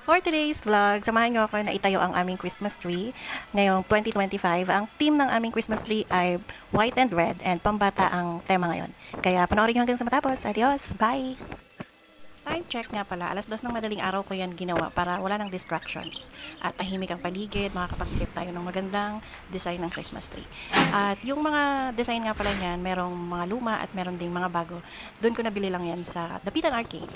For today's vlog, samahan niyo ako na itayo ang aming Christmas tree. Ngayong 2025, ang theme ng aming Christmas tree ay white and red and pambata ang tema ngayon. Kaya panoorin niyo hanggang sa matapos. Adios! Bye! Time check nga pala, alas 2 ng madaling araw ko yan ginawa para wala ng distractions. At tahimik ang paligid, makakapag-isip tayo ng magandang design ng Christmas tree. At yung mga design nga pala niyan, merong mga luma at meron ding mga bago. Doon ko nabili lang yan sa Dapitan Arcade.